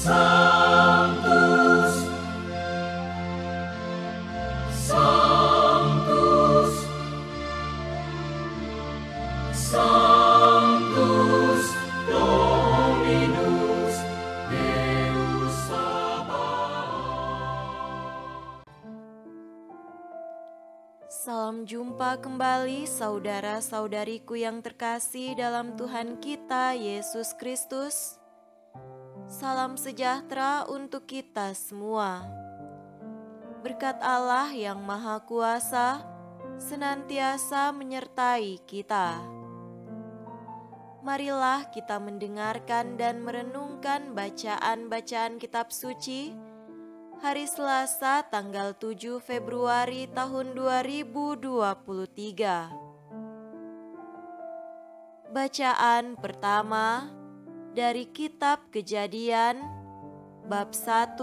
Sanctus, Sanctus, Sanctus Dominus Deus Sabaoth. Salam jumpa kembali saudara-saudariku yang terkasih dalam Tuhan kita Yesus Kristus. Salam sejahtera untuk kita semua. Berkat Allah yang Maha Kuasa senantiasa menyertai kita. Marilah kita mendengarkan dan merenungkan bacaan-bacaan kitab suci hari Selasa tanggal 7 Februari tahun 2023. Bacaan pertama dari kitab Kejadian bab 1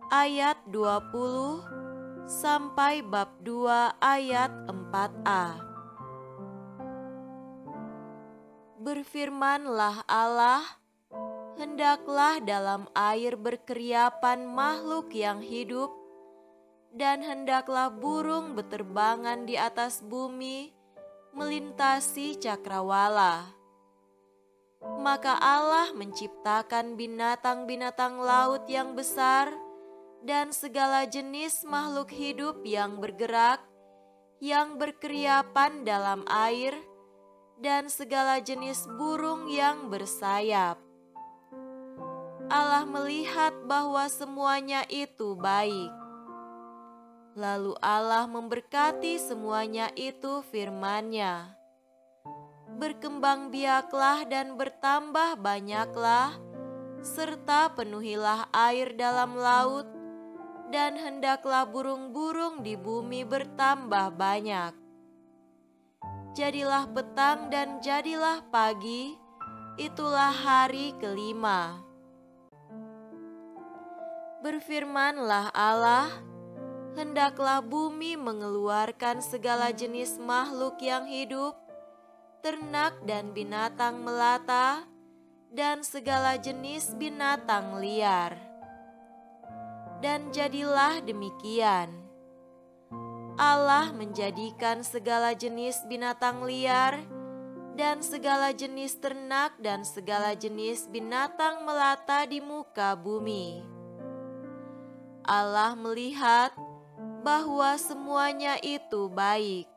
ayat 20 sampai bab 2 ayat 4a. Berfirmanlah Allah, hendaklah dalam air berkeriapan makhluk yang hidup, dan hendaklah burung beterbangan di atas bumi melintasi cakrawala. Maka Allah menciptakan binatang-binatang laut yang besar dan segala jenis makhluk hidup yang bergerak, yang berkeriapan dalam air, dan segala jenis burung yang bersayap. Allah melihat bahwa semuanya itu baik. Lalu Allah memberkati semuanya itu firman-Nya. Berkembang biaklah dan bertambah banyaklah, serta penuhilah air dalam laut, dan hendaklah burung-burung di bumi bertambah banyak. Jadilah petang dan jadilah pagi, itulah hari kelima. Berfirmanlah Allah, hendaklah bumi mengeluarkan segala jenis makhluk yang hidup, ternak dan binatang melata, dan segala jenis binatang liar. Dan jadilah demikian. Allah menjadikan segala jenis binatang liar, dan segala jenis ternak dan segala jenis binatang melata di muka bumi. Allah melihat bahwa semuanya itu baik.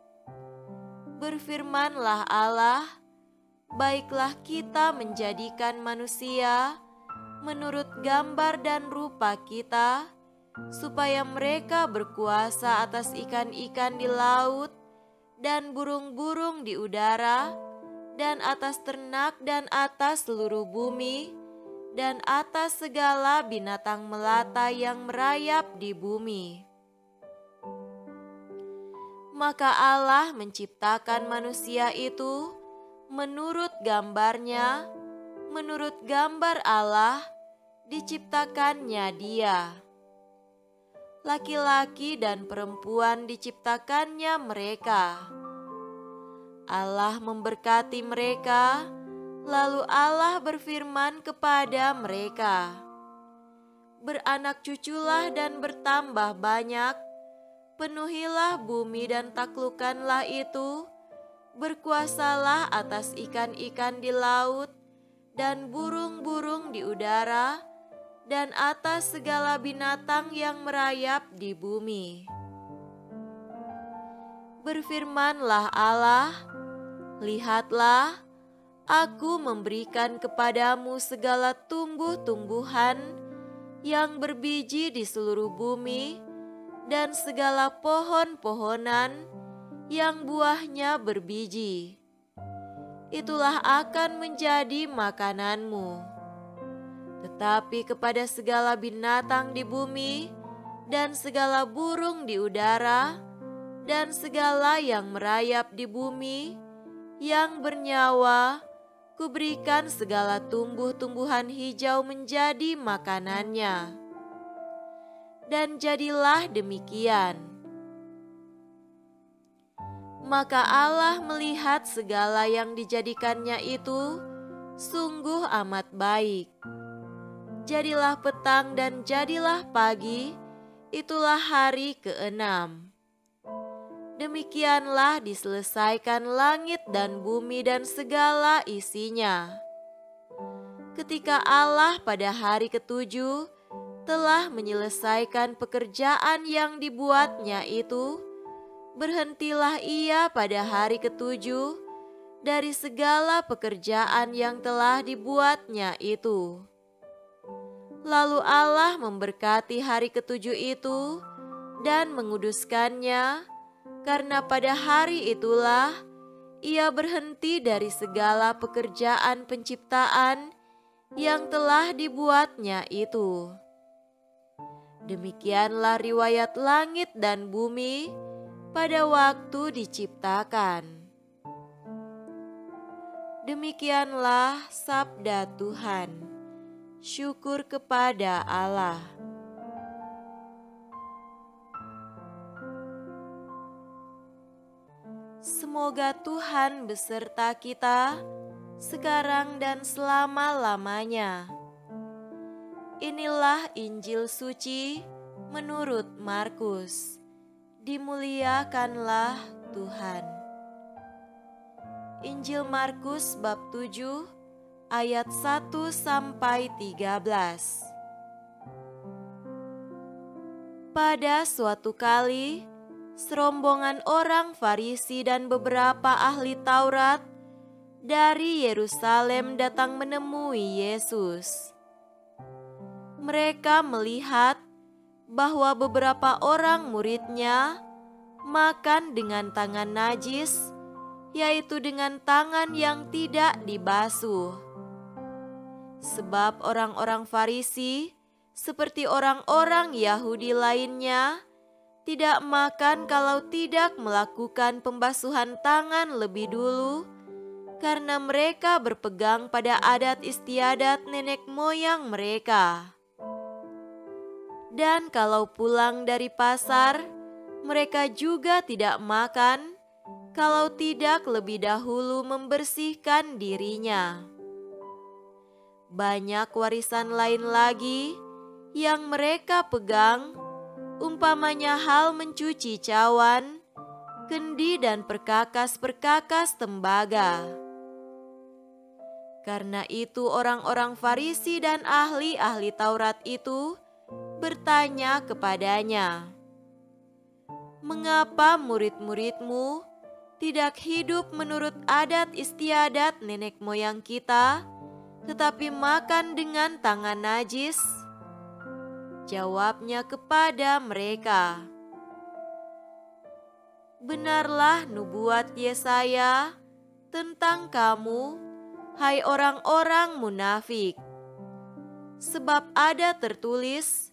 Berfirmanlah Allah, baiklah kita menjadikan manusia menurut gambar dan rupa kita, supaya mereka berkuasa atas ikan-ikan di laut dan burung-burung di udara, dan atas ternak dan atas seluruh bumi, dan atas segala binatang melata yang merayap di bumi. Maka Allah menciptakan manusia itu menurut gambar-Nya, menurut gambar Allah diciptakannya dia. Laki-laki dan perempuan diciptakannya mereka. Allah memberkati mereka, lalu Allah berfirman kepada mereka, beranak cuculah dan bertambah banyak, penuhilah bumi dan taklukkanlah itu, berkuasalah atas ikan-ikan di laut dan burung-burung di udara, dan atas segala binatang yang merayap di bumi. Berfirmanlah Allah, lihatlah, aku memberikan kepadamu segala tumbuh-tumbuhan yang berbiji di seluruh bumi, dan segala pohon-pohonan yang buahnya berbiji. Itulah akan menjadi makananmu. Tetapi kepada segala binatang di bumi, dan segala burung di udara, dan segala yang merayap di bumi, yang bernyawa, kuberikan segala tumbuh-tumbuhan hijau menjadi makanannya. Dan jadilah demikian. Maka Allah melihat segala yang dijadikannya itu sungguh amat baik. Jadilah petang dan jadilah pagi, itulah hari ke-6. Demikianlah diselesaikan langit dan bumi dan segala isinya. Ketika Allah pada hari ke-7 telah menyelesaikan pekerjaan yang dibuatnya itu, berhentilah ia pada hari ke-7 dari segala pekerjaan yang telah dibuatnya itu. Lalu Allah memberkati hari ke-7 itu dan menguduskannya, karena pada hari itulah ia berhenti dari segala pekerjaan penciptaan yang telah dibuatnya itu. Demikianlah riwayat langit dan bumi pada waktu diciptakan. Demikianlah sabda Tuhan. Syukur kepada Allah. Semoga Tuhan beserta kita sekarang dan selama-lamanya. Inilah Injil suci menurut Markus. Dimuliakanlah Tuhan. Injil Markus bab 7 ayat 1 sampai 13. Pada suatu kali, serombongan orang Farisi dan beberapa ahli Taurat dari Yerusalem datang menemui Yesus. Mereka melihat bahwa beberapa orang muridnya makan dengan tangan najis, yaitu dengan tangan yang tidak dibasuh. Sebab orang-orang Farisi, seperti orang-orang Yahudi lainnya, tidak makan kalau tidak melakukan pembasuhan tangan lebih dulu, karena mereka berpegang pada adat istiadat nenek moyang mereka. Dan kalau pulang dari pasar, mereka juga tidak makan kalau tidak lebih dahulu membersihkan dirinya. Banyak warisan lain lagi yang mereka pegang, umpamanya hal mencuci cawan, kendi dan perkakas-perkakas tembaga. Karena itu orang-orang Farisi dan ahli-ahli Taurat itu bertanya kepadanya, "Mengapa murid-muridmu tidak hidup menurut adat istiadat nenek moyang kita, tetapi makan dengan tangan najis?" Jawabnya kepada mereka, "Benarlah nubuat Yesaya tentang kamu, hai orang-orang munafik. Sebab ada tertulis,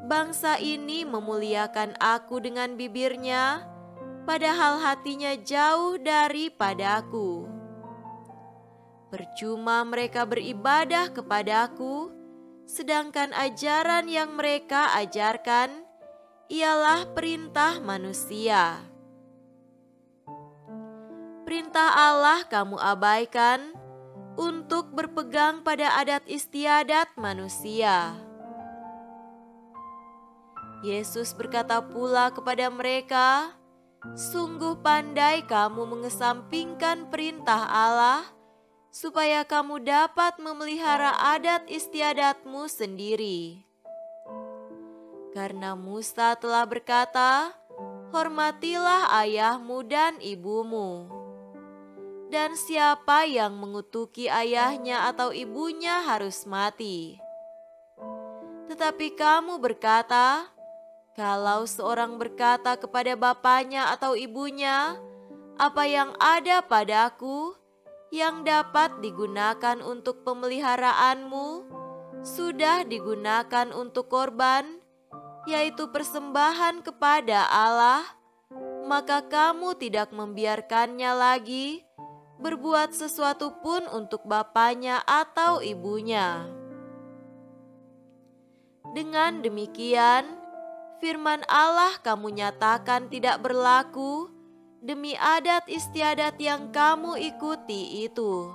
bangsa ini memuliakan aku dengan bibirnya, padahal hatinya jauh daripadaku. Percuma mereka beribadah kepadaku, sedangkan ajaran yang mereka ajarkan ialah perintah manusia. Perintah Allah kamu abaikan untuk berpegang pada adat istiadat manusia." Yesus berkata pula kepada mereka, "Sungguh pandai kamu mengesampingkan perintah Allah, supaya kamu dapat memelihara adat istiadatmu sendiri. Karena Musa telah berkata, hormatilah ayahmu dan ibumu. Dan siapa yang mengutuki ayahnya atau ibunya harus mati. Tetapi kamu berkata, kalau seorang berkata kepada bapaknya atau ibunya, apa yang ada padaku yang dapat digunakan untuk pemeliharaanmu, sudah digunakan untuk korban, yaitu persembahan kepada Allah, maka kamu tidak membiarkannya lagi berbuat sesuatu pun untuk bapaknya atau ibunya. Dengan demikian, firman Allah kamu nyatakan tidak berlaku demi adat istiadat yang kamu ikuti itu.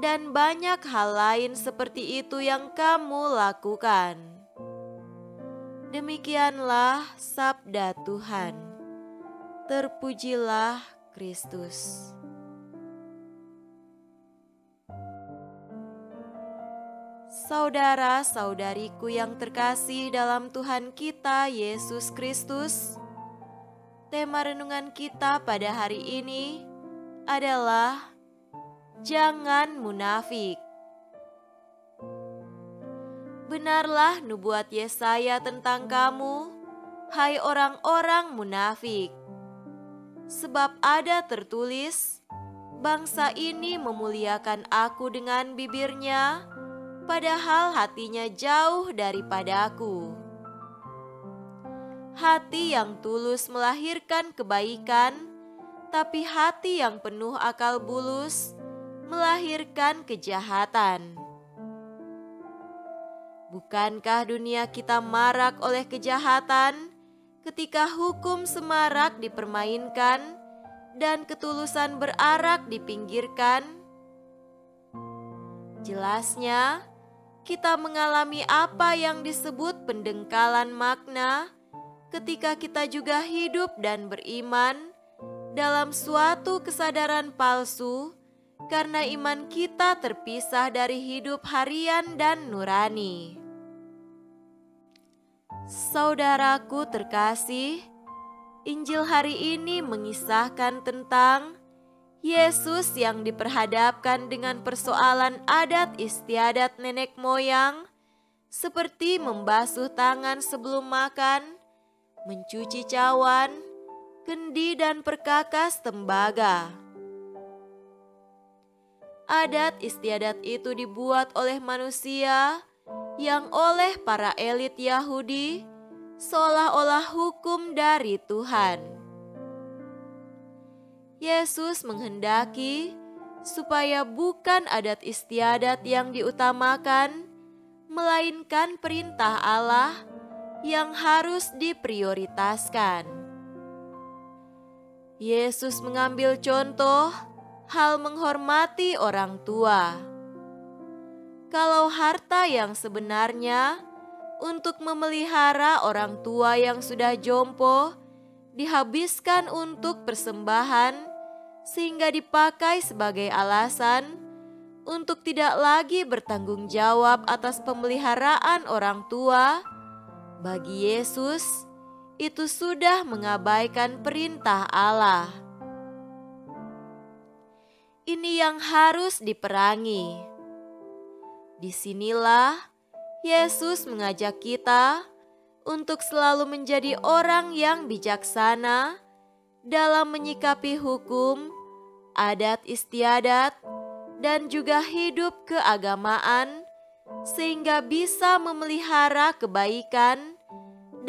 dan banyak hal lain seperti itu yang kamu lakukan. Demikianlah sabda Tuhan. Terpujilah Kristus. Saudara-saudariku yang terkasih dalam Tuhan kita Yesus Kristus, tema renungan kita pada hari ini adalah jangan munafik. Benarlah nubuat Yesaya tentang kamu, hai orang-orang munafik. Sebab ada tertulis, bangsa ini memuliakan aku dengan bibirnya, padahal hatinya jauh daripadaku. Hati yang tulus melahirkan kebaikan, tapi hati yang penuh akal bulus melahirkan kejahatan. Bukankah dunia kita marak oleh kejahatan ketika hukum semarak dipermainkan dan ketulusan berarak dipinggirkan? Jelasnya, kita mengalami apa yang disebut pendengkalan makna ketika kita juga hidup dan beriman dalam suatu kesadaran palsu karena iman kita terpisah dari hidup harian dan nurani. Saudaraku terkasih, Injil hari ini mengisahkan tentang Yesus yang diperhadapkan dengan persoalan adat istiadat nenek moyang, seperti membasuh tangan sebelum makan, mencuci cawan, kendi dan perkakas tembaga. Adat istiadat itu dibuat oleh manusia yang oleh para elit Yahudi seolah-olah hukum dari Tuhan. Yesus menghendaki supaya bukan adat istiadat yang diutamakan, melainkan perintah Allah yang harus diprioritaskan. Yesus mengambil contoh hal menghormati orang tua. Kalau harta yang sebenarnya untuk memelihara orang tua yang sudah jompo dihabiskan untuk persembahan sehingga dipakai sebagai alasan untuk tidak lagi bertanggung jawab atas pemeliharaan orang tua, bagi Yesus itu sudah mengabaikan perintah Allah. Ini yang harus diperangi. Disinilah Yesus mengajak kita untuk selalu menjadi orang yang bijaksana dalam menyikapi hukum, adat istiadat, dan juga hidup keagamaan, sehingga bisa memelihara kebaikan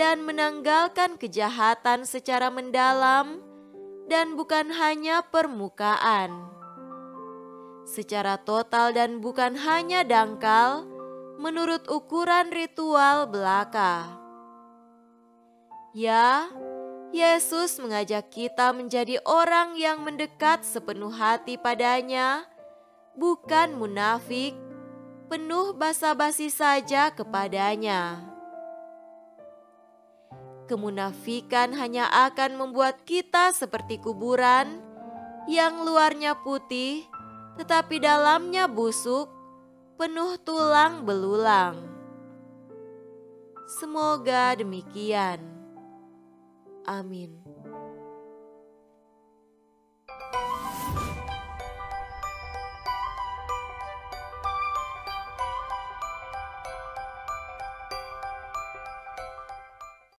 dan menanggalkan kejahatan secara mendalam dan bukan hanya permukaan. Secara total dan bukan hanya dangkal menurut ukuran ritual belaka. Ya, Yesus mengajak kita menjadi orang yang mendekat sepenuh hati padanya, bukan munafik, penuh basa-basi saja kepadanya. Kemunafikan hanya akan membuat kita seperti kuburan yang luarnya putih, tetapi dalamnya busuk, penuh tulang belulang. Semoga demikian. Amin.